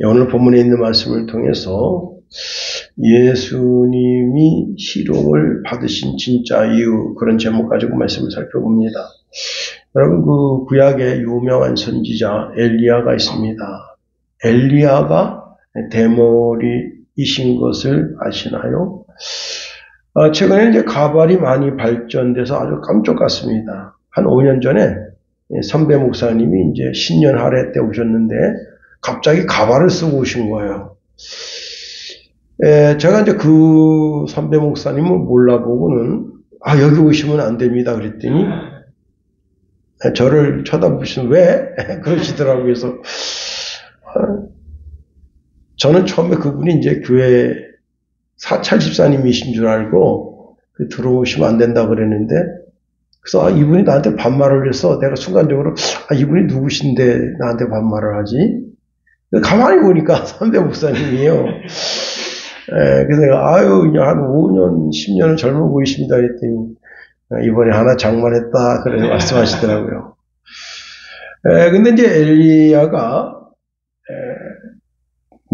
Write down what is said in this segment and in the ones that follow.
오늘 본문에 있는 말씀을 통해서 예수님이 희롱을 받으신 진짜 이유, 그런 제목 가지고 말씀을 살펴봅니다. 여러분, 그 구약의 유명한 선지자 엘리야가 있습니다. 엘리야가 대머리이신 것을 아시나요? 최근에 이제 가발이 많이 발전돼서 아주 깜짝 같습니다. 한 5년 전에 선배 목사님이 이제 신년 할애 때 오셨는데 갑자기 가발을 쓰고 오신 거예요. 제가 이제 그 선배 목사님을 몰라보고는 여기 오시면 안 됩니다 그랬더니 저를 쳐다보시면 왜? 그러시더라고요. 그래서 저는 처음에 그분이 이제 교회 사찰 집사님이신 줄 알고 들어오시면 안 된다 그랬는데, 그래서 이분이 나한테 반말을 해서 내가 순간적으로 이분이 누구신데 나한테 반말을 하지? 가만히 보니까 선배 목사님이에요. 그래서 내가 그냥 한 5년, 10년은 젊어 보이십니다 했더니 이번에 하나 장만했다 그래 말씀하시더라고요. 근데 이제 엘리야가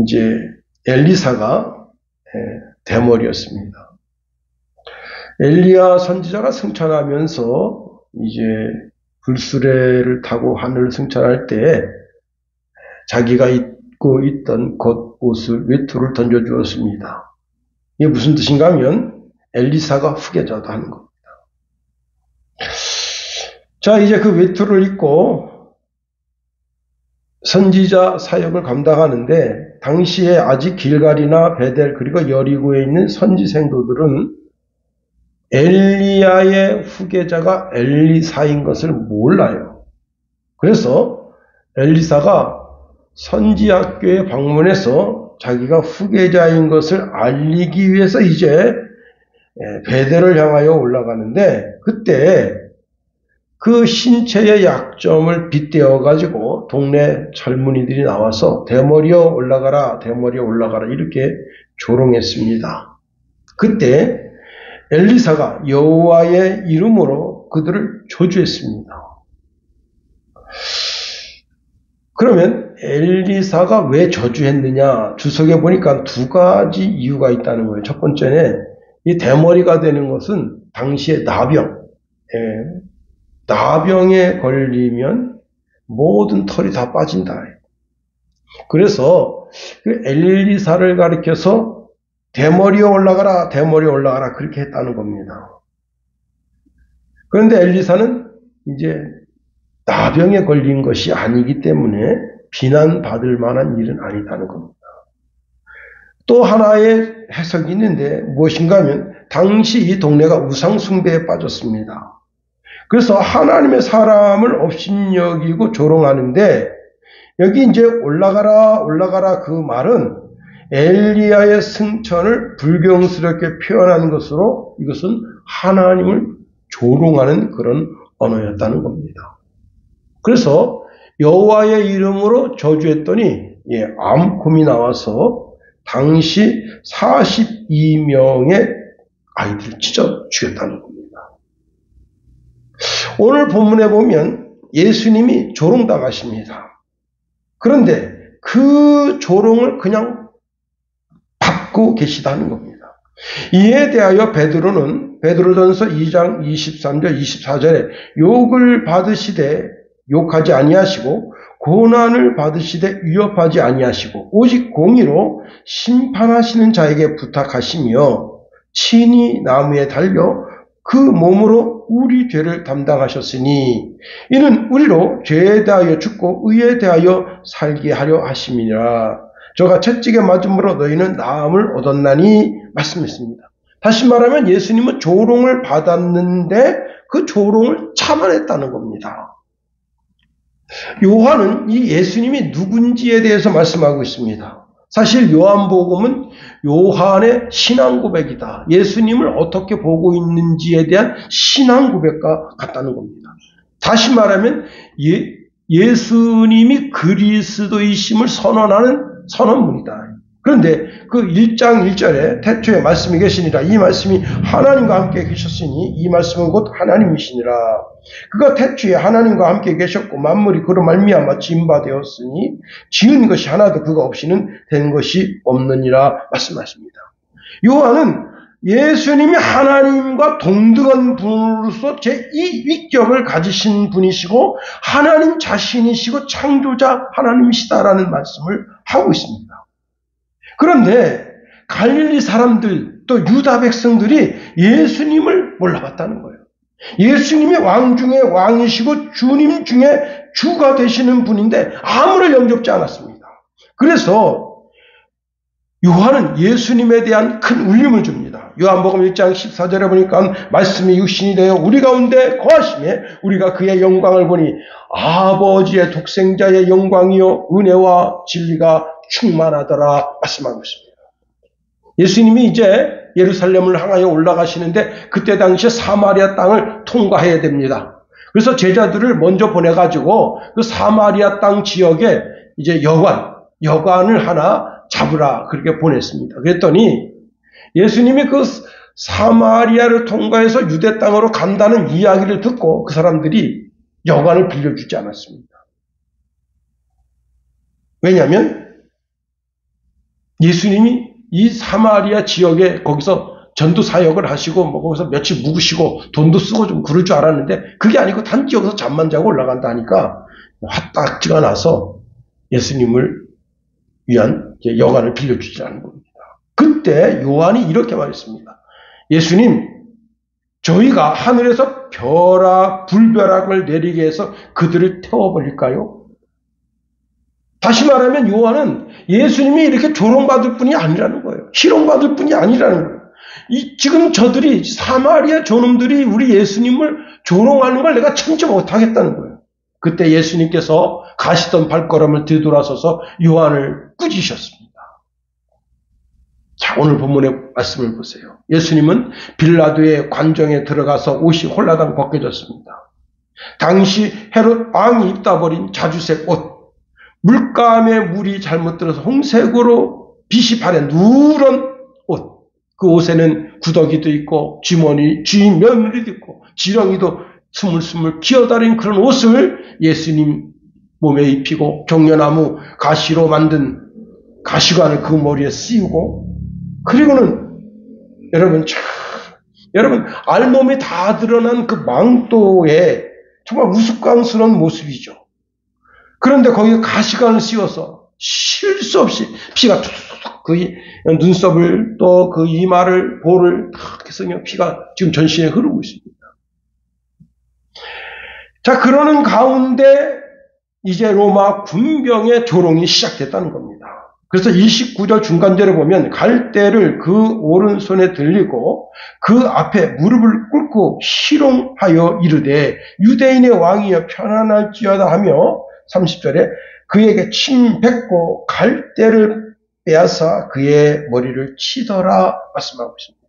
이제 엘리사가 대머리였습니다. 엘리야 선지자가 승천하면서 이제 불수레를 타고 하늘을 승천할 때 자기가 입고 있던 겉옷을 외투를 던져주었습니다. 이게 무슨 뜻인가 하면 엘리사가 후계자다 하는 겁니다. 자, 이제 그 외투를 입고 선지자 사역을 감당하는데, 당시에 아직 길갈이나 베델 그리고 여리고에 있는 선지 생도들은 엘리야의 후계자가 엘리사인 것을 몰라요. 그래서 엘리사가 선지학교에 방문해서 자기가 후계자인 것을 알리기 위해서 이제 베델을 향하여 올라가는데, 그때 그 신체의 약점을 빗대어 가지고 동네 젊은이들이 나와서 대머리여 올라가라, 대머리여 올라가라 이렇게 조롱했습니다. 그때 엘리사가 여호와의 이름으로 그들을 저주했습니다. 그러면 엘리사가 왜 저주했느냐? 주석에 보니까 두 가지 이유가 있다는 거예요. 첫 번째는 이 대머리가 되는 것은 당시의 나병에 걸리면 모든 털이 다 빠진다. 그래서 그 엘리사를 가리켜서 대머리에 올라가라, 대머리에 올라가라 그렇게 했다는 겁니다. 그런데 엘리사는 이제 나병에 걸린 것이 아니기 때문에 비난받을 만한 일은 아니다는 겁니다. 또 하나의 해석이 있는데 무엇인가 하면 당시 이 동네가 우상숭배에 빠졌습니다. 그래서 하나님의 사람을 업신여기고 조롱하는데, 여기 이제 올라가라 올라가라 그 말은 엘리야의 승천을 불경스럽게 표현하는 것으로 이것은 하나님을 조롱하는 그런 언어였다는 겁니다. 그래서 여호와의 이름으로 저주했더니 암콤이 나와서 당시 42명의 아이들을 찢어 죽였다는 겁니다. 오늘 본문에 보면 예수님이 조롱당하십니다. 그런데 그 조롱을 그냥 받고 계시다는 겁니다. 이에 대하여 베드로전서 2장 23절 24절에 욕을 받으시되 욕하지 아니하시고 고난을 받으시되 위협하지 아니하시고 오직 공의로 심판하시는 자에게 부탁하시며 친히 나무에 달려 그 몸으로 우리 죄를 담당하셨으니 이는 우리로 죄에 대하여 죽고 의에 대하여 살게 하려 하심이니라. 저가 채찍에 맞음으로 너희는 나음을 얻었나니 말씀했습니다. 다시 말하면 예수님은 조롱을 받았는데 그 조롱을 참아냈다는 겁니다. 요한은 이 예수님이 누군지에 대해서 말씀하고 있습니다. 사실 요한복음은 요한의 신앙 고백이다. 예수님을 어떻게 보고 있는지에 대한 신앙 고백과 같다는 겁니다. 다시 말하면 예수님이 그리스도이심을 선언하는 선언문이다. 그런데 그 1장 1절에 태초에 말씀이 계시니라. 이 말씀이 하나님과 함께 계셨으니 이 말씀은 곧 하나님이시니라. 그가 태초에 하나님과 함께 계셨고 만물이 그로 말미암아 지은 바 되었으니 지은 것이 하나도 그가 없이는 된 것이 없느니라 말씀하십니다. 요한은 예수님이 하나님과 동등한 분으로서 제2위격을 가지신 분이시고 하나님 자신이시고 창조자 하나님이시다라는 말씀을 하고 있습니다. 그런데 갈릴리 사람들 또 유다 백성들이 예수님을 몰라봤다는 거예요. 예수님이 왕 중에 왕이시고 주님 중에 주가 되시는 분인데 아무를 영접지 않았습니다. 그래서 요한은 예수님에 대한 큰 울림을 줍니다. 요한복음 1장 14절에 보니까 말씀이 육신이 되어 우리 가운데 거하심에 우리가 그의 영광을 보니 아버지의 독생자의 영광이요 은혜와 진리가 충만하더라 말씀하고 있습니다. 예수님이 이제 예루살렘을 향하여 올라가시는데 그때 당시에 사마리아 땅을 통과해야 됩니다. 그래서 제자들을 먼저 보내가지고 그 사마리아 땅 지역에 이제 여관을 하나 잡으라 그렇게 보냈습니다. 그랬더니 예수님이 그 사마리아를 통과해서 유대 땅으로 간다는 이야기를 듣고 그 사람들이 여관을 빌려주지 않았습니다. 왜냐하면 예수님이 이 사마리아 지역에 거기서 전도 사역을 하시고 거기서 며칠 묵으시고 돈도 쓰고 좀 그럴 줄 알았는데 그게 아니고 단지 여기서 잠만 자고 올라간다니까 화딱지가 나서 예수님을 위한 여관을 빌려주지 않은 겁니다. 그때 요한이 이렇게 말했습니다. 예수님, 저희가 하늘에서 불벼락을 내리게 해서 그들을 태워버릴까요? 다시 말하면 요한은 예수님이 이렇게 조롱받을 뿐이 아니라는 거예요. 희롱받을 뿐이 아니라는 거예요. 지금 저들이 사마리아 저놈들이 우리 예수님을 조롱하는 걸 내가 참지 못하겠다는 거예요. 그때 예수님께서 가시던 발걸음을 뒤돌아서서 요한을 꾸짖으셨습니다. 자, 오늘 본문의 말씀을 보세요. 예수님은 빌라도의 관정에 들어가서 옷이 홀라당 벗겨졌습니다. 당시 헤롯 왕이 입다 버린 자주색 옷, 물감에 물이 잘못 들어서 홍색으로 빛이 바래 누런 옷, 그 옷에는 구더기도 있고 쥐 며느리도 있고 지렁이도 스물스물 기어다니는 그런 옷을 예수님 몸에 입히고 종려나무 가시로 만든 가시관을 그 머리에 씌우고 그리고는 여러분 알몸이 다 드러난 그 망토에 정말 우스꽝스러운 모습이죠. 그런데 거기에 가시관을 씌워서 쉴 수 없이 피가 툭툭 그 눈썹을 또 그 이마를 볼을 탁 해서 피가 지금 전신에 흐르고 있습니다. 자, 그러는 가운데 이제 로마 군병의 조롱이 시작됐다는 겁니다. 그래서 29절 중간절에 보면 갈대를 그 오른손에 들리고 그 앞에 무릎을 꿇고 희롱하여 이르되 유대인의 왕이여 편안할지어다 하며 30절에 그에게 침 뱉고 갈대를 빼앗아 그의 머리를 치더라 말씀하고 있습니다.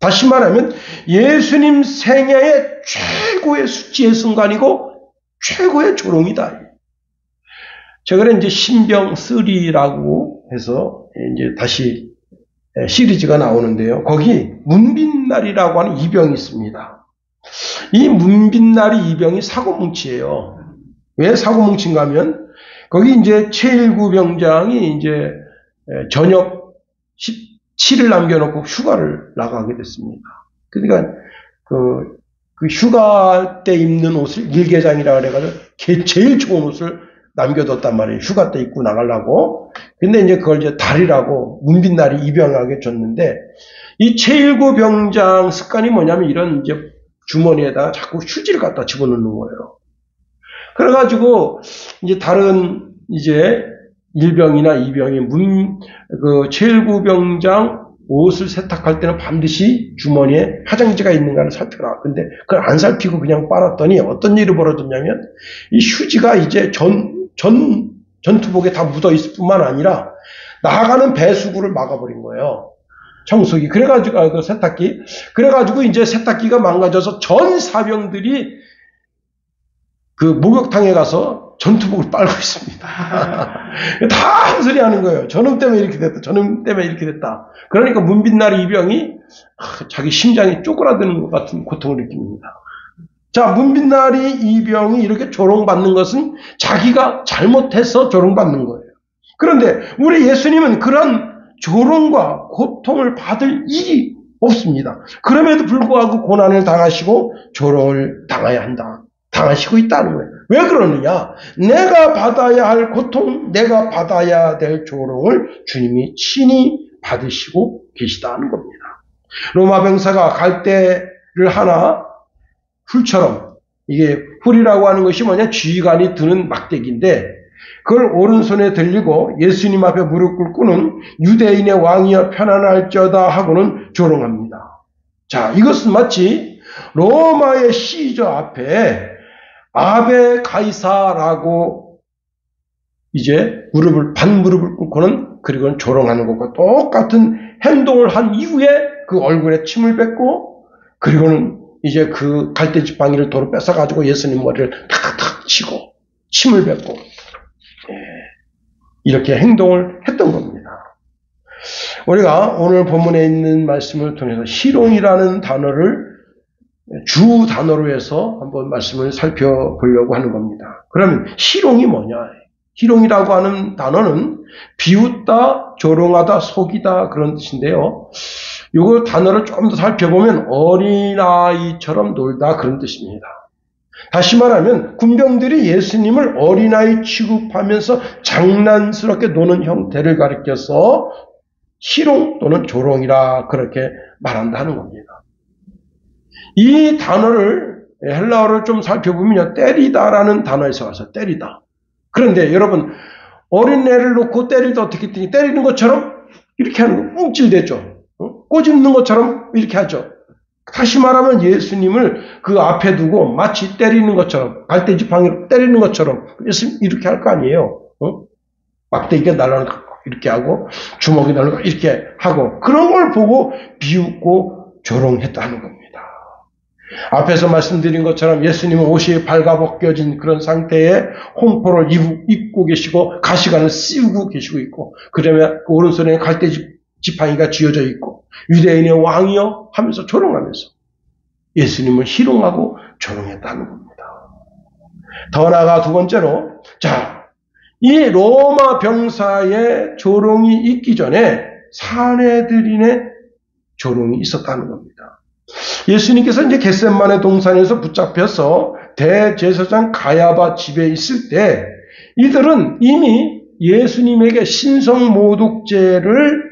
다시 말하면 예수님 생애의 최고의 수치의 순간이고 최고의 조롱이다. 최근에 이제 신병 3라고 해서 이제 다시 시리즈가 나오는데요. 거기 문빛날이라고 하는 이병이 있습니다. 이 문빛날이 이병이 사고뭉치예요. 왜 사고뭉치인가 하면 거기 이제 최일구 병장이 이제 저녁 17일 남겨놓고 휴가를 나가게 됐습니다. 그러니까 그 휴가 때 입는 옷을 일개장이라 그래가지고 제일 좋은 옷을 남겨뒀단 말이에요. 휴가 때 입고 나가려고. 근데 이제 그걸 이제 달이라고 문빛날이 입영하게 줬는데 이 최일구 병장 습관이 뭐냐면 이런 이제 주머니에다가 자꾸 휴지를 갖다 집어넣는 거예요. 그래가지고 이제 다른 이제 일병이나 이병이 그 최일구 병장 옷을 세탁할 때는 반드시 주머니에 화장지가 있는가를 살펴라. 근데 그걸 안 살피고 그냥 빨았더니 어떤 일이 벌어졌냐면 이 휴지가 이제 전투복에 다 묻어 있을 뿐만 아니라 나가는 배수구를 막아버린 거예요. 청소기. 그래가지고, 그 세탁기. 그래가지고 이제 세탁기가 망가져서 전 사병들이 그 목욕탕에 가서 전투복을 빨고 있습니다. 다 한 소리 하는 거예요. 저놈 때문에 이렇게 됐다. 저놈 때문에 이렇게 됐다. 그러니까 문빛나리 이병이 자기 심장이 쪼그라드는 것 같은 고통을 느낍니다. 자, 문빛나리 이병이 이렇게 조롱받는 것은 자기가 잘못해서 조롱받는 거예요. 그런데 우리 예수님은 그런 조롱과 고통을 받을 일이 없습니다. 그럼에도 불구하고 고난을 당하시고 조롱을 당해야 한다. 당하시고 있다는 거예요. 왜 그러느냐? 내가 받아야 할 고통, 내가 받아야 될 조롱을 주님이 친히 받으시고 계시다는 겁니다. 로마 병사가 갈대를 하나 훌처럼, 이게 훌이라고 하는 것이 뭐냐? 지휘관이 드는 막대기인데 그걸 오른손에 들리고 예수님 앞에 무릎 꿇고는 유대인의 왕이여 편안할지어다 하고는 조롱합니다. 자, 이것은 마치 로마의 시저 앞에 아베 가이사라고 이제 반무릎을 꿇고는 그리고는 조롱하는 것과 똑같은 행동을 한 이후에 그 얼굴에 침을 뱉고 그리고는 이제 그 갈대 지팡이를 도로 뺏어가지고 예수님 머리를 탁탁 치고 침을 뱉고 이렇게 행동을 했던 겁니다. 우리가 오늘 본문에 있는 말씀을 통해서 희롱이라는 단어를 주 단어로 해서 한번 말씀을 살펴보려고 하는 겁니다. 그러면 희롱이 뭐냐? 희롱이라고 하는 단어는 비웃다, 조롱하다, 속이다 그런 뜻인데요. 이거 단어를 조금 더 살펴보면 어린아이처럼 놀다 그런 뜻입니다. 다시 말하면 군병들이 예수님을 어린아이 취급하면서 장난스럽게 노는 형태를 가리켜서 희롱 또는 조롱이라 그렇게 말한다는 겁니다. 이 단어를 헬라어를 좀 살펴보면 때리다라는 단어에서 와서 때리다. 그런데 여러분 어린애를 놓고 때리다 어떻게 때리는 것처럼 이렇게 하는 거 움찔대죠. 꼬집는 것처럼 이렇게 하죠. 다시 말하면 예수님을 그 앞에 두고 마치 때리는 것처럼 갈대지팡이로 때리는 것처럼 이렇게 할 거 아니에요. 막대기가 날아가고 이렇게 하고 주먹이 날아가고 이렇게 하고 그런 걸 보고 비웃고 조롱했다는 겁니다. 앞에서 말씀드린 것처럼 예수님은 옷이 발가벗겨진 그런 상태에 홍포를 입고 계시고 가시관을 씌우고 계시고 있고 그다음에 오른손에 갈대지팡이가 쥐어져 있고 유대인의 왕이여 하면서 조롱하면서 예수님을 희롱하고 조롱했다는 겁니다. 더 나아가 두 번째로 이 로마 병사의 조롱이 있기 전에 사내들인의 조롱이 있었다는 겁니다. 예수님께서 이제 겟세마네 동산에서 붙잡혀서 대제사장 가야바 집에 있을 때 이들은 이미 예수님에게 신성모독죄를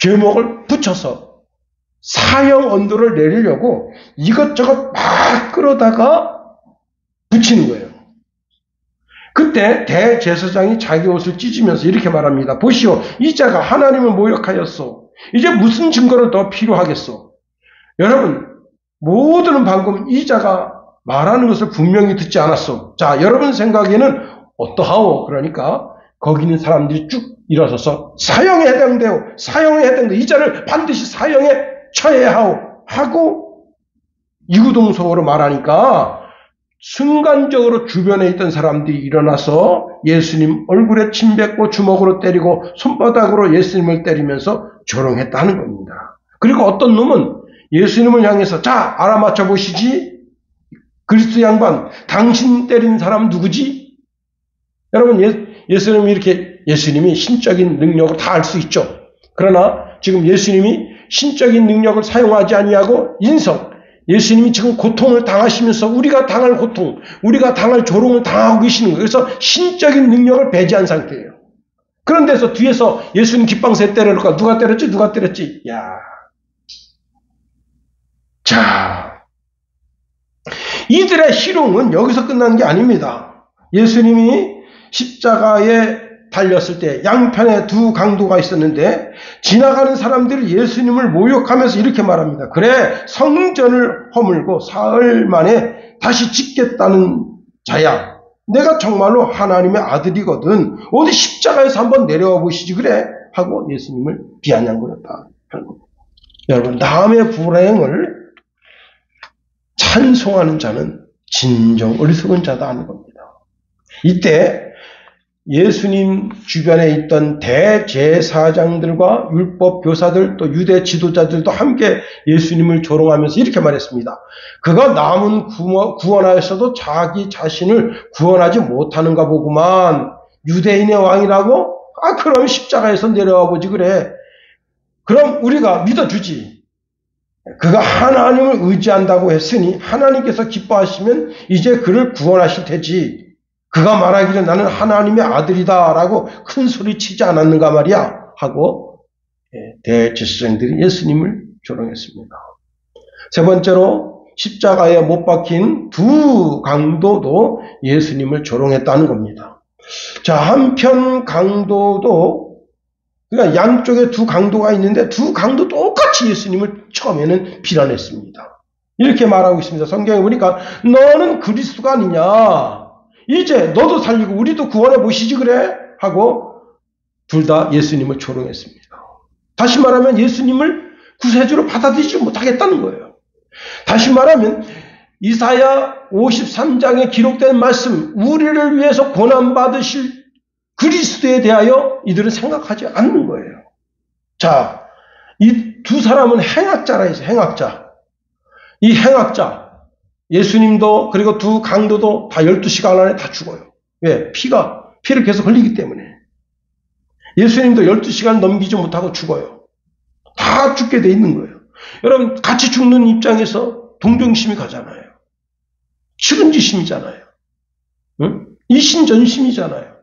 죄목을 붙여서 사형 언도를 내리려고 이것저것 막 끌어다가 붙이는 거예요. 그때 대제사장이 자기 옷을 찢으면서 이렇게 말합니다. 보시오, 이 자가 하나님을 모욕하였소. 이제 무슨 증거를 더 필요하겠소? 여러분, 모두는 방금 이 자가 말하는 것을 분명히 듣지 않았소. 자, 여러분 생각에는 어떠하오? 그러니까 거기 있는 사람들이 쭉 일어서서 사형에 해당되오. 사형에 해당되오. 이 자를 반드시 사형에 처해야 하오. 하고 이구동성으로 말하니까 순간적으로 주변에 있던 사람들이 일어나서 예수님 얼굴에 침 뱉고 주먹으로 때리고 손바닥으로 예수님을 때리면서 조롱했다는 겁니다. 그리고 어떤 놈은 예수님을 향해서 자, 알아맞혀 보시지. 그리스도 양반, 당신 때린 사람 누구지? 여러분, 예수님이 신적인 능력을 다 알 수 있죠. 그러나 지금 예수님이 신적인 능력을 사용하지 아니하고 예수님이 지금 고통을 당하시면서 우리가 당할 고통, 우리가 당할 조롱을 당하고 계시는 거예요. 그래서 신적인 능력을 배제한 상태예요. 그런데서 뒤에서 예수님 깃방새 때려놓을까? 누가 때렸지? 야. 자, 이들의 희롱은 여기서 끝나는 게 아닙니다. 예수님이 십자가에 달렸을 때 양편에 두 강도가 있었는데 지나가는 사람들이 예수님을 모욕하면서 이렇게 말합니다. 그래, 성전을 허물고 사흘 만에 다시 짓겠다는 자야. 내가 정말로 하나님의 아들이거든. 어디 십자가에서 한번 내려와 보시지 그래? 하고 예수님을 비아냥거렸다. 여러분, 남의 불행을 찬송하는 자는 진정 어리석은 자다 하는 겁니다. 이때 예수님 주변에 있던 대제사장들과 율법 교사들 또 유대 지도자들도 함께 예수님을 조롱하면서 이렇게 말했습니다. 그가 남은 구원하였어도 자기 자신을 구원하지 못하는가 보구만. 유대인의 왕이라고? 그럼 십자가에서 내려와 보지 그래. 그럼 우리가 믿어주지. 그가 하나님을 의지한다고 했으니 하나님께서 기뻐하시면 이제 그를 구원하실 테지. 그가 말하기를 나는 하나님의 아들이다 라고 큰 소리 치지 않았는가 말이야 하고 대제사장들이 예수님을 조롱했습니다. 세 번째로 십자가에 못 박힌 두 강도도 예수님을 조롱했다는 겁니다. 자, 한편 강도도 그러니까 양쪽에 두 강도가 있는데 두 강도 똑같이 예수님을 처음에는 비난했습니다. 이렇게 말하고 있습니다. 성경에 보니까 너는 그리스도가 아니냐. 이제 너도 살리고 우리도 구원해 보시지 그래? 하고 둘 다 예수님을 조롱했습니다. 다시 말하면 예수님을 구세주로 받아들이지 못하겠다는 거예요. 다시 말하면 이사야 53장에 기록된 말씀, 우리를 위해서 고난받으실 그리스도에 대하여 이들은 생각하지 않는 거예요. 자, 이 두 사람은 행악자라 해서 행악자. 이 행악자, 예수님도 그리고 두 강도도 다 12시간 안에 다 죽어요. 왜? 피를 계속 흘리기 때문에. 예수님도 12시간 넘기지 못하고 죽어요. 다 죽게 돼 있는 거예요. 여러분, 같이 죽는 입장에서 동정심이 가잖아요. 측은지심이잖아요. 응? 이신전심이잖아요.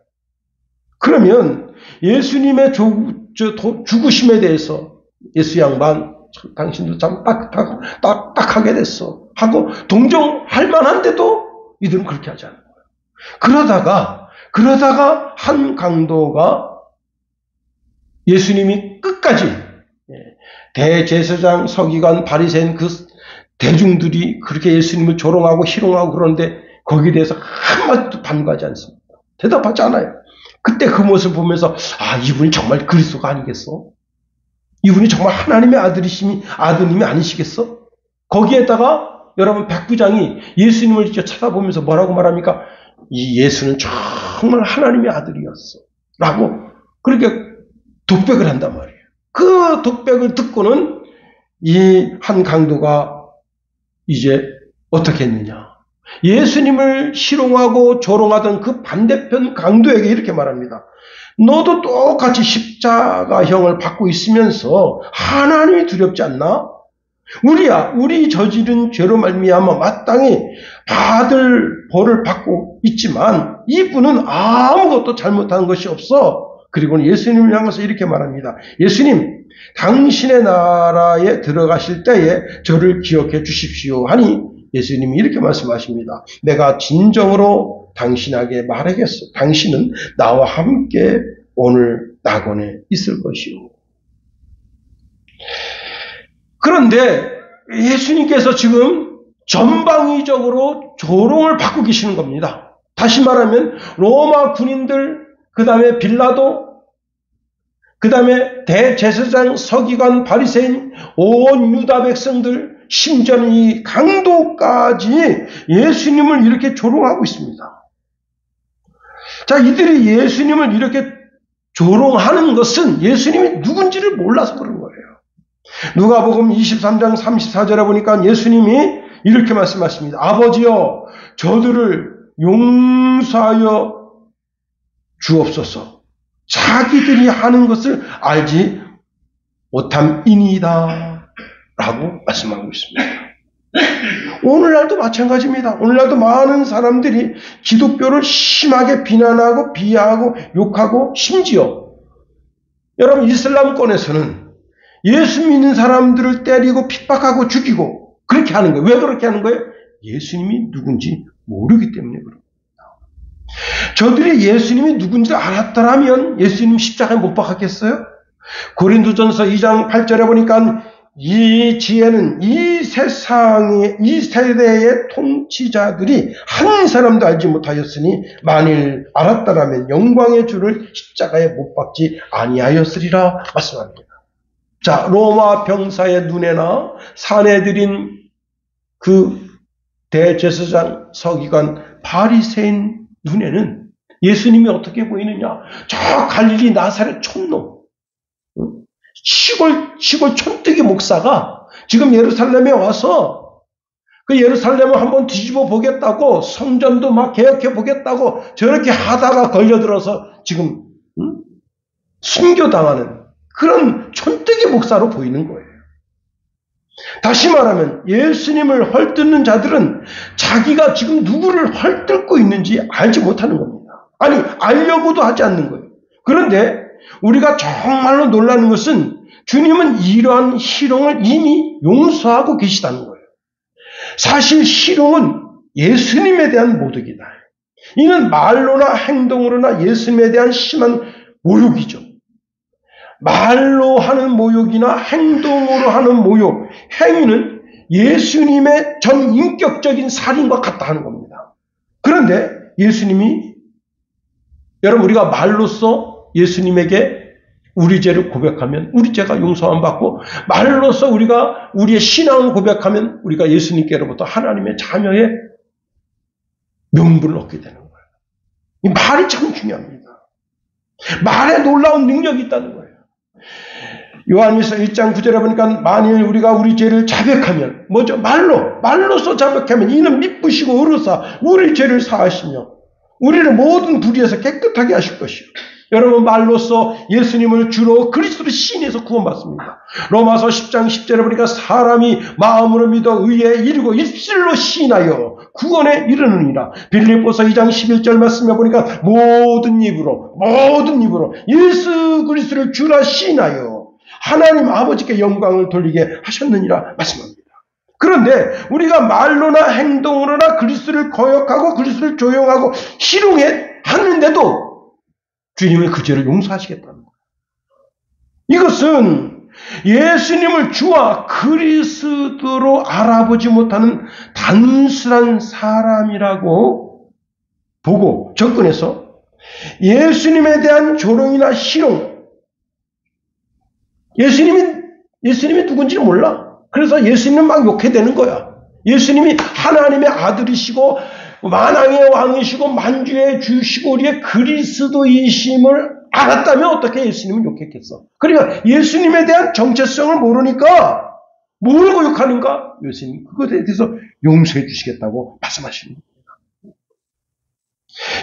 그러면 예수님의 죽으심에 대해서 예수 양반, 당신도 참 딱딱하게 됐어. 하고 동정할 만한데도 이들은 그렇게 하지 않는 거예요. 그러다가 한 강도가 예수님이 끝까지 대제사장, 서기관, 바리새인 그 대중들이 그렇게 예수님을 조롱하고 희롱하고 그러는데 거기에 대해서 한마디도 반응하지 않습니다. 대답하지 않아요. 그때 그 모습을 보면서 이분이 정말 그리스도가 아니겠어? 이분이 정말 하나님의 아드님이 아니시겠어? 거기에다가 여러분 백부장이 예수님을 이렇게 쳐다보면서 뭐라고 말합니까? 이 예수는 정말 하나님의 아들이었어. 라고 그렇게 독백을 한단 말이에요. 그 독백을 듣고는 이 한 강도가 이제 어떻게 했느냐. 예수님을 희롱하고 조롱하던 그 반대편 강도에게 이렇게 말합니다. 너도 똑같이 십자가형을 받고 있으면서 하나님이 두렵지 않나? 우리 저지른 죄로 말미암아 마땅히 받을 벌을 받고 있지만 이분은 아무것도 잘못한 것이 없어. 그리고는 예수님을 향해서 이렇게 말합니다. 예수님, 당신의 나라에 들어가실 때에 저를 기억해 주십시오 하니 예수님이 이렇게 말씀하십니다. 내가 진정으로 당신에게 말하겠소. 당신은 나와 함께 오늘 낙원에 있을 것이오. 그런데 예수님께서 지금 전방위적으로 조롱을 받고 계시는 겁니다. 다시 말하면 로마 군인들, 그 다음에 빌라도, 그 다음에 대제사장, 서기관, 바리새인, 온 유다 백성들, 심지어는 이 강도까지 예수님을 이렇게 조롱하고 있습니다. 자, 이들이 예수님을 이렇게 조롱하는 것은 예수님이 누군지를 몰라서 그런 거예요. 누가복음 23장 34절에 보니까 예수님이 이렇게 말씀하십니다. 아버지여, 저들을 용서하여 주옵소서. 자기들이 하는 것을 알지 못함이니이다 라고 말씀하고 있습니다. 오늘날도 마찬가지입니다. 오늘날도 많은 사람들이 기독교를 심하게 비난하고 비하하고 욕하고 심지어 여러분 이슬람권에서는 예수 믿는 사람들을 때리고 핍박하고 죽이고 그렇게 하는 거예요. 왜 그렇게 하는 거예요? 예수님이 누군지 모르기 때문에 그렇습니다. 저들이 예수님이 누군지 알았더라면 예수님 십자가에 못 박았겠어요? 고린도전서 2장 8절에 보니까 이 지혜는 이 세대의 통치자들이 한 사람도 알지 못하였으니 만일 알았더라면 영광의 주를 십자가에 못 박지 아니하였으리라 말씀합니다. 자, 로마 병사의 눈에나 사내들인 그 대제사장, 서기관, 바리새인 눈에는 예수님이 어떻게 보이느냐? 저 갈릴리 나사렛 촌놈, 시골 촌뜨기 목사가 지금 예루살렘에 와서 그 예루살렘을 한번 뒤집어 보겠다고, 성전도 막 개혁해 보겠다고 저렇게 하다가 걸려들어서 지금 순교당하는 그런 촌뜨기 목사로 보이는 거예요. 다시 말하면 예수님을 헐뜯는 자들은 자기가 지금 누구를 헐뜯고 있는지 알지 못하는 겁니다. 아니, 알려고도 하지 않는 거예요. 그런데 우리가 정말로 놀라는 것은 주님은 이러한 희롱을 이미 용서하고 계시다는 거예요. 사실 희롱은 예수님에 대한 모독이다. 이는 말로나 행동으로나 예수님에 대한 심한 모욕이죠. 말로 하는 모욕이나 행동으로 하는 모욕, 행위는 예수님의 전 인격적인 살인과 같다 하는 겁니다. 그런데 예수님이, 여러분, 우리가 말로써 예수님에게 우리 죄를 고백하면 우리 죄가 용서함 받고, 말로써 우리가 우리의 신앙을 고백하면 우리가 예수님께로부터 하나님의 자녀의 명분을 얻게 되는 거예요. 이 말이 참 중요합니다. 말에 놀라운 능력이 있다는 거예요. 요한일서 1장 9절에 보니까 만일 우리가 우리 죄를 자백하면, 뭐죠? 말로써 자백하면 이는 미쁘시고 의로사 우리 죄를 사하시며 우리를 모든 불의에서 깨끗하게 하실 것이요. 여러분, 말로써 예수님을 주로 그리스도로 시인해서 구원받습니다. 로마서 10장 10절에 보니까 사람이 마음으로 믿어 의에 이르고 입술로 시인하여 구원에 이르느니라. 빌립보서 2장 11절 말씀에 보니까 모든 입으로 예수 그리스도를 주라 시인하여 하나님 아버지께 영광을 돌리게 하셨느니라 말씀합니다. 그런데 우리가 말로나 행동으로나 그리스도를 거역하고 그리스도를 조용하고 희롱해 하는데도 주님은 그 죄를 용서하시겠다는 거예요. 이것은 예수님을 주와 그리스도로 알아보지 못하는 단순한 사람이라고 보고 접근해서 예수님에 대한 조롱이나 희롱, 예수님이 누군지 몰라. 그래서 예수님은 막 욕해대는 거야. 예수님이 하나님의 아들이시고 만왕의 왕이시고 만주의 주시고 우리의 그리스도이심을 알았다면 어떻게 예수님은 욕했겠어? 그러니까 예수님에 대한 정체성을 모르니까 모르고 욕하는가? 예수님 그것에 대해서 용서해 주시겠다고 말씀하십니다.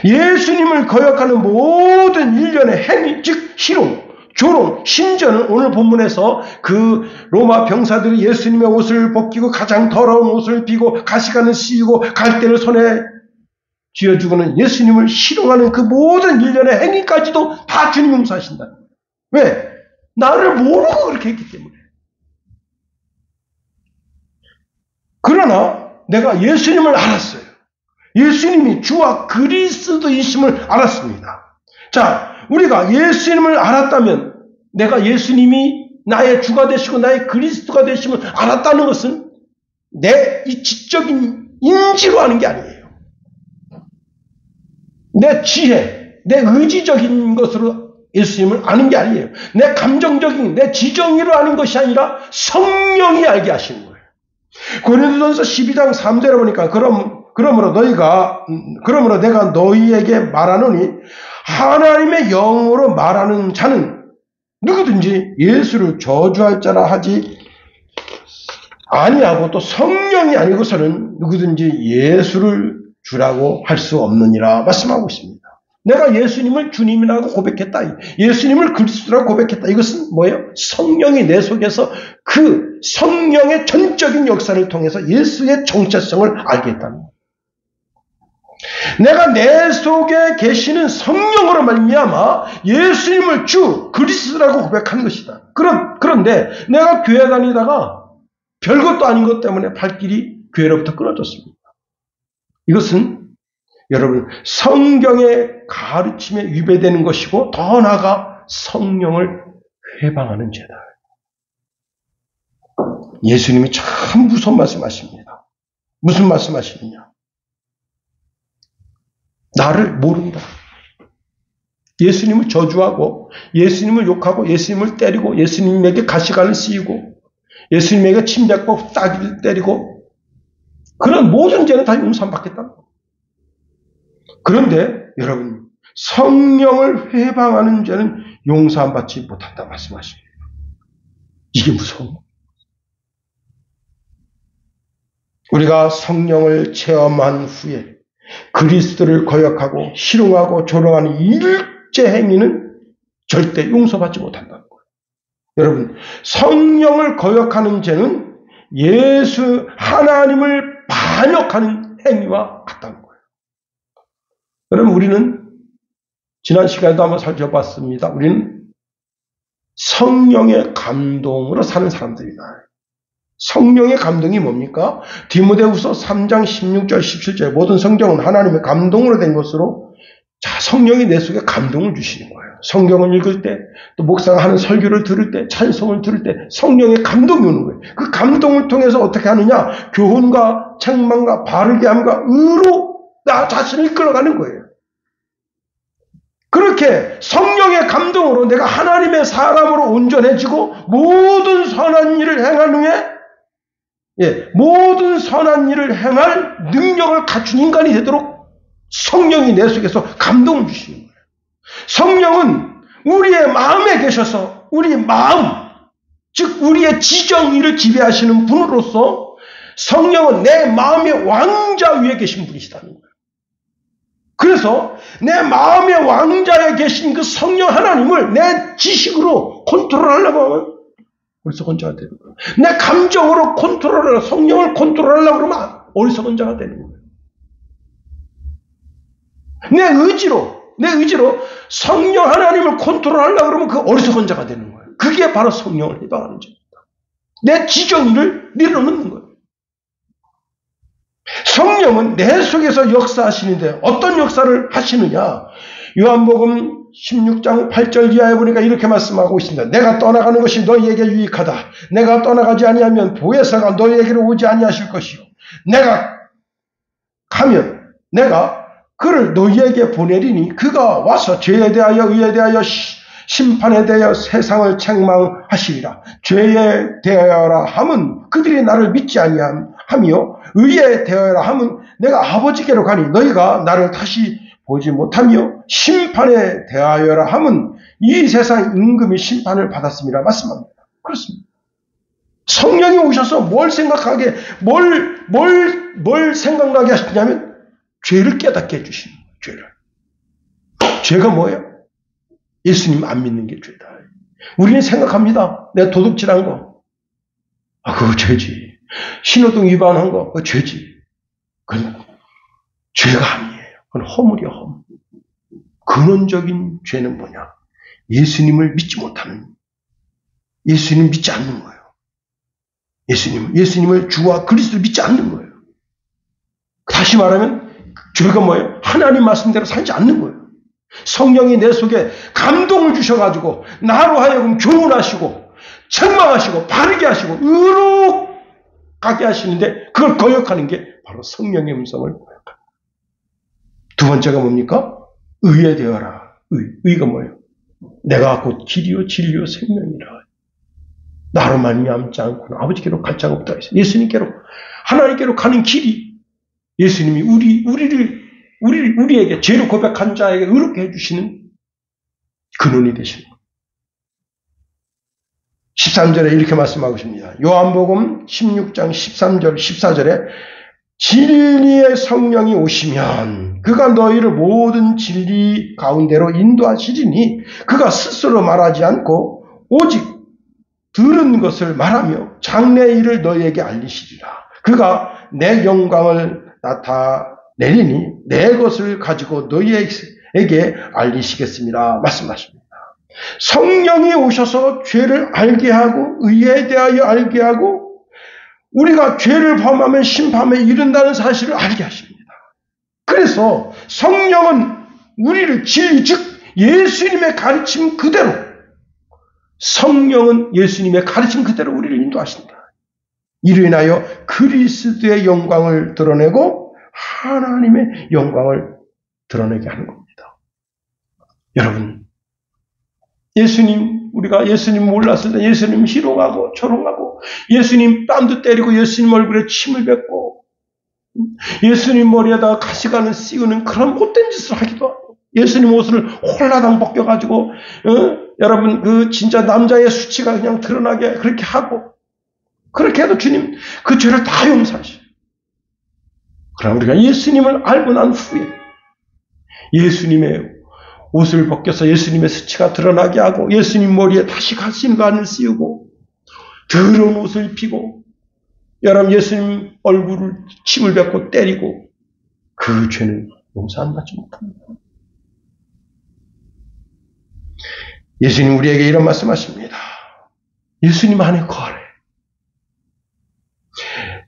예수님을 거역하는 모든 일련의 행위, 즉 희롱, 조롱, 심지어는 오늘 본문에서 그 로마 병사들이 예수님의 옷을 벗기고 가장 더러운 옷을 입히고 가시관을 씌우고 갈대를 손에 쥐어주고는 예수님을 희롱하는 그 모든 일련의 행위까지도 다 주님 용서하신다. 왜? 나를 모르고 그렇게 했기 때문에. 그러나 내가 예수님을 알았어요. 예수님이 주와 그리스도이심을 알았습니다. 자, 우리가 예수님을 알았다면, 내가 예수님이 나의 주가 되시고 나의 그리스도가 되심을 알았다는 것은 내 이 지적인 인지로 하는 게 아니에요. 내 지혜, 내 의지적인 것으로 예수님을 아는 게 아니에요. 내 감정적인, 내 지정의로 아는 것이 아니라 성령이 알게 하시는 거예요. 고린도전서 12장 3절에 보니까 그러므로 내가 너희에게 말하노니 하나님의 영으로 말하는 자는 누구든지 예수를 저주할 자라 하지 아니하고 또 성령이 아니고서는 누구든지 예수를 주라고 할 수 없느니라 말씀하고 있습니다. 내가 예수님을 주님이라고 고백했다. 예수님을 그리스도라고 고백했다. 이것은 뭐예요? 성령이 내 속에서 그 성령의 전적인 역사를 통해서 예수의 정체성을 알게 했다는 거예요. 내가 내 속에 계시는 성령으로 말미암아 예수님을 주 그리스도라고 고백하는 것이다. 그런데 내가 교회 다니다가 별것도 아닌 것 때문에 발길이 교회로부터 끊어졌습니다. 이것은 여러분 성경의 가르침에 위배되는 것이고 더 나아가 성령을 회방하는 죄다. 예수님이 참 무서운 말씀하십니다. 무슨 말씀하시느냐? 나를 모른다. 예수님을 저주하고 예수님을 욕하고 예수님을 때리고 예수님에게 가시관을 씌우고 예수님에게 침략법 따기를 때리고 그런 모든 죄는 다 용서받겠다. 그런데 여러분 성령을 회방하는 죄는 용서받지 못한다 말씀하십니다. 이게 무서워. 우리가 성령을 체험한 후에 그리스도를 거역하고 희롱하고 조롱하는 일제 행위는 절대 용서받지 못한다는 거예요. 여러분, 성령을 거역하는 죄는 예수 하나님을 반역하는 행위와 같다는 거예요. 여러분, 우리는 지난 시간에도 한번 살펴봤습니다. 우리는 성령의 감동으로 사는 사람들이다. 성령의 감동이 뭡니까? 디모데후서 3장 16절 17절 모든 성경은 하나님의 감동으로 된 것으로 자, 성령이 내 속에 감동을 주시는 거예요. 성경을 읽을 때, 또 목사가 하는 설교를 들을 때, 찬송을 들을 때 성령의 감동이 오는 거예요. 그 감동을 통해서 어떻게 하느냐? 교훈과 책망과 바르게 함과 의로 나 자신을 이끌어가는 거예요. 그렇게 성령의 감동으로 내가 하나님의 사람으로 온전해지고 모든 선한 일을 행한 후에 모든 선한 일을 행할 능력을 갖춘 인간이 되도록 성령이 내 속에서 감동을 주시는 거예요. 성령은 우리의 마음에 계셔서 우리의 마음, 즉 우리의 지정의를 지배하시는 분으로서 성령은 내 마음의 왕자 위에 계신 분이시다는 거예요. 그래서 내 마음의 왕자에 계신 그 성령 하나님을 내 지식으로 컨트롤하려고 하면 어리석은 자가 되는 거예요. 내 감정으로 컨트롤하려고, 성령을 컨트롤하려고 그러면 어리석은 자가 되는 거예요. 내 의지로 성령 하나님을 컨트롤하려고 그러면 그 어리석은 자가 되는 거예요. 그게 바로 성령을 해방하는 자입니다. 내 지정의를 내려놓는 거예요. 성령은 내 속에서 역사하시는데 어떤 역사를 하시느냐? 요한복음 16장 8절 이하에 보니까 이렇게 말씀하고 있습니다. 내가 떠나가는 것이 너희에게 유익하다. 내가 떠나가지 아니하면 보혜사가 너희에게로 오지 아니하실 것이요. 내가 가면 내가 그를 너희에게 보내리니 그가 와서 죄에 대하여 의에 대하여 심판에 대하여 세상을 책망하시리라. 죄에 대하여라 함은 그들이 나를 믿지 아니하며 의에 대하여라 함은 내가 아버지께로 가니 너희가 나를 다시 보지 못하며 심판에 대하여라 함은 이 세상 임금이 심판을 받았음이라 말씀합니다. 그렇습니다. 성령이 오셔서 뭘 생각하게, 뭘 생각나게 하시냐면 죄를 깨닫게 해주시는 거예요. 죄를. 죄가 뭐예요? 예수님 안 믿는 게 죄다. 우리는 생각합니다. 내가 도둑질한 거. 그거 죄지. 신호등 위반한 거. 그거 죄지. 그건 죄가 아니에요. 그건 허물이야, 허물. 근원적인 죄는 뭐냐? 예수님을 믿지 못하는, 예수님을 믿지 않는 거예요. 예수님을 주와 그리스도를 믿지 않는 거예요. 다시 말하면 죄가 뭐예요? 하나님 말씀대로 살지 않는 거예요. 성령이 내 속에 감동을 주셔가지고 나로 하여금 교훈하시고 책망하시고 바르게 하시고 의로 가게 하시는데 그걸 거역하는 게 바로 성령의 음성을 거역합니다. 두 번째가 뭡니까? 의에 대하라. 의가 뭐예요? 내가 곧 길이요 진리요 생명이라. 나로 말미암지 않고는 아버지께로 갈 자가 없다. 예수님께로, 하나님께로 가는 길이 예수님이 우리에게 죄를 고백한 자에게 의롭게 해주시는 근원이 되시는 거예요. 13절에 이렇게 말씀하고 있습니다. 요한복음 16장 13절 14절에 진리의 성령이 오시면 그가 너희를 모든 진리 가운데로 인도하시리니 그가 스스로 말하지 않고 오직 들은 것을 말하며 장래의 일을 너희에게 알리시리라. 그가 내 영광을 나타내리니 내 것을 가지고 너희에게 알리시겠습니다. 말씀하십니다. 성령이 오셔서 죄를 알게 하고 의에 대하여 알게 하고 우리가 죄를 범하면 심판에 이른다는 사실을 알게 하십니다. 그래서 성령은 우리를 진리, 즉 예수님의 가르침 그대로, 성령은 예수님의 가르침 그대로 우리를 인도하신다. 이로 인하여 그리스도의 영광을 드러내고 하나님의 영광을 드러내게 하는 겁니다. 여러분, 우리가 예수님 몰랐을 때 예수님 희롱하고 조롱하고 예수님 뺨도 때리고 예수님 얼굴에 침을 뱉고 예수님 머리에다가 가시관을 씌우는 그런 못된 짓을 하기도 하고 예수님 옷을 홀라당 벗겨가지고 여러분 그 진짜 남자의 수치가 그냥 드러나게 그렇게 하고 그렇게 해도 주님 그 죄를 다 용서하셔요. 그러나 우리가 예수님을 알고 난 후에 예수님의 옷을 벗겨서 예수님의 수치가 드러나게 하고 예수님 머리에 다시 가시관을 씌우고 더러운 옷을 입히고 여러분 예수님 얼굴을 침을 뱉고 때리고 그 죄는 용서 안 받지 못합니다. 예수님 우리에게 이런 말씀하십니다. 예수님 안에 거하래.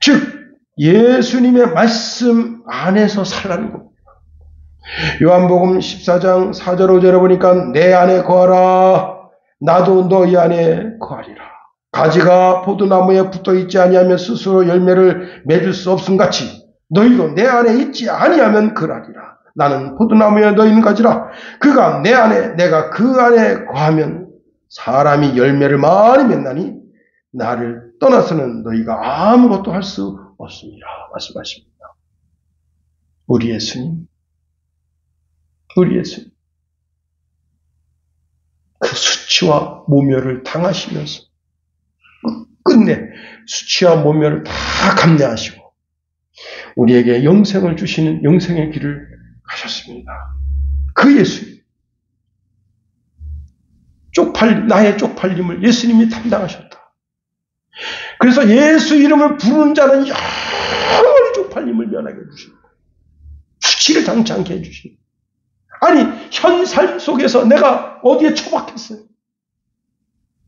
즉 예수님의 말씀 안에서 살라는 겁니다. 요한복음 14장 4절 5절에 보니까 내 안에 거하라 나도 너희 안에 거하리라. 가지가 포도나무에 붙어있지 아니하면 스스로 열매를 맺을 수 없음 같이 너희도 내 안에 있지 아니하면 그러하리라. 나는 포도나무에 너희는 가지라. 그가 내 안에 내가 그 안에 거하면 사람이 열매를 많이 맺나니 나를 떠나서는 너희가 아무것도 할 수 없습니다. 말씀하십니다. 우리 예수님 그 수치와 모멸을 당하시면서 끝내 수치와 모멸을 다 감내하시고 우리에게 영생을 주시는 영생의 길을 가셨습니다. 그 예수님 나의 쪽팔림을 예수님이 담당하셨다. 그래서 예수 이름을 부르는 자는 영원히 쪽팔림을 면하게 해주십니다. 수치를 당치 않게 해주십니다. 아니 현 삶 속에서 내가 어디에 처박혔어요.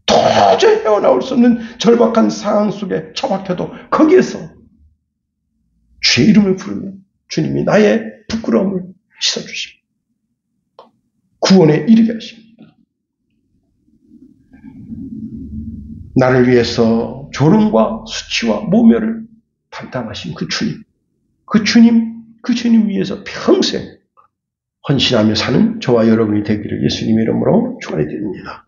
도저히 헤어나올 수 없는 절박한 상황 속에 처박혀도 거기에서 주의 이름을 부르면 주님이 나의 부끄러움을 씻어주십니다. 구원에 이르게 하십니다. 나를 위해서 조롱과 수치와 모멸을 담당하신 그 주님 위해서 평생 헌신하며 사는 저와 여러분이 되기를 예수님의 이름으로 축원해 드립니다.